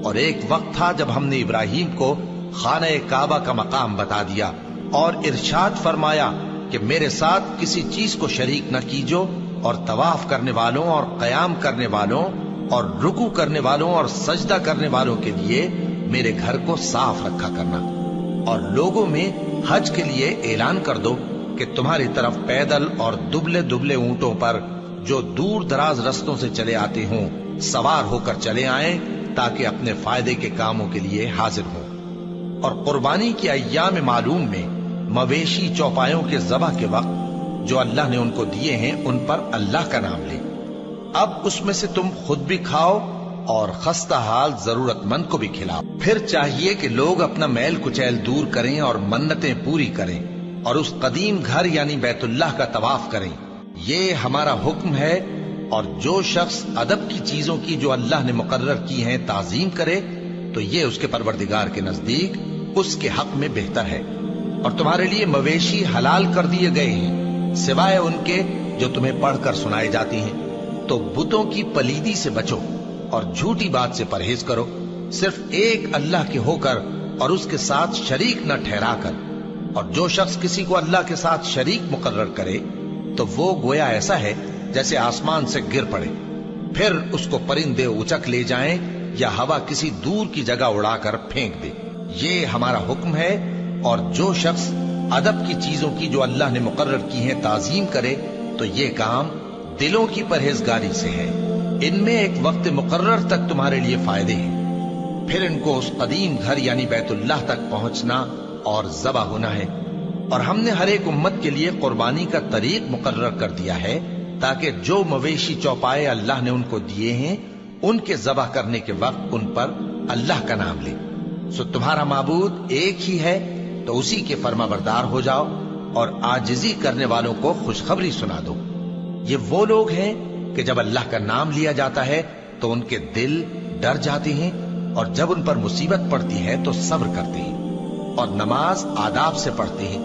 اور ایک وقت تھا جب ہم نے ابراہیم کو خانہ کعبہ کا مقام بتا دیا اور ارشاد فرمایا کہ میرے ساتھ کسی چیز کو شریک نہ کیجو، اور طواف کرنے والوں اور قیام کرنے والوں اور رکوع کرنے والوں اور سجدہ کرنے والوں کے لیے میرے گھر کو صاف رکھا کرنا، اور لوگوں میں حج کے لیے اعلان کر دو کہ تمہاری طرف پیدل اور دبلے دبلے اونٹوں پر جو دور دراز رستوں سے چلے آتے ہوں سوار ہو کر چلے آئیں تاکہ اپنے فائدے کے کاموں کے لیے حاضر ہوں۔ اور قربانی کے ایام معلوم میں مویشی چوپایوں کے ذبح کے وقت جو اللہ نے ان کو دیے ہیں ان پر اللہ کا نام لے۔ اب اس میں سے تم خود بھی کھاؤ اور خستہ حال ضرورت مند کو بھی کھلاؤ۔ پھر چاہیے کہ لوگ اپنا میل کچیل دور کریں اور منتیں پوری کریں اور اس قدیم گھر یعنی بیت اللہ کا طواف کریں، یہ ہمارا حکم ہے۔ اور جو شخص ادب کی چیزوں کی جو اللہ نے مقرر کی ہیں تعظیم کرے تو یہ اس کے پروردگار کے نزدیک اس کے حق میں بہتر ہے۔ اور تمہارے لیے مویشی حلال کر دیے گئے ہیں سوائے ان کے جو تمہیں پڑھ کر سنائے جاتی ہیں، تو بتوں کی پلیدی سے بچو اور جھوٹی بات سے پرہیز کرو، صرف ایک اللہ کے ہو کر اور اس کے ساتھ شریک نہ ٹھہرا کر۔ اور جو شخص کسی کو اللہ کے ساتھ شریک مقرر کرے تو وہ گویا ایسا ہے جیسے آسمان سے گر پڑے، پھر اس کو پرندے اچک لے جائیں یا ہوا کسی دور کی جگہ اڑا کر پھینک دے۔ یہ ہمارا حکم ہے۔ اور جو شخص ادب کی چیزوں کی جو اللہ نے مقرر کی ہیں تعظیم کرے تو یہ کام دلوں کی پرہیزگاری سے ہے۔ ان میں ایک وقت مقرر تک تمہارے لیے فائدے ہیں، پھر ان کو اس قدیم گھر یعنی بیت اللہ تک پہنچنا اور ذبح ہونا ہے۔ اور ہم نے ہر ایک امت کے لیے قربانی کا طریق مقرر کر دیا ہے تاکہ جو مویشی چوپائے اللہ نے ان کو دیے ہیں ان کے ذبح کرنے کے وقت ان پر اللہ کا نام لے۔ سو تمہارا معبود ایک ہی ہے تو اسی کے فرما بردار ہو جاؤ اور عاجزی کرنے والوں کو خوشخبری سنا دو۔ یہ وہ لوگ ہیں کہ جب اللہ کا نام لیا جاتا ہے تو ان کے دل ڈر جاتے ہیں، اور جب ان پر مصیبت پڑتی ہے تو صبر کرتے ہیں اور نماز آداب سے پڑھتے ہیں،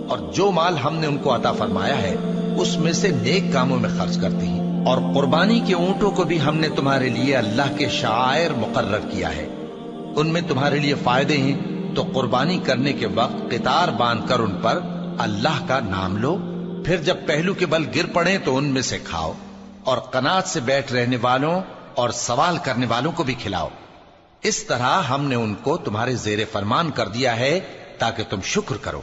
اور جو مال ہم نے ان کو عطا فرمایا ہے اس میں سے نیک کاموں میں خرچ کرتے ہیں۔ اور قربانی کے اونٹوں کو بھی ہم نے تمہارے لیے اللہ کے شعائر مقرر کیا ہے، ان میں تمہارے لیے فائدے ہیں، تو قربانی کرنے کے وقت قطار باندھ کر ان پر اللہ کا نام لو، پھر جب پہلو کے بل گر پڑے تو ان میں سے کھاؤ، اور قناعت سے بیٹھ رہنے والوں اور سوال کرنے والوں کو بھی کھلاؤ۔ اس طرح ہم نے ان کو تمہارے زیر فرمان کر دیا ہے تاکہ تم شکر کرو۔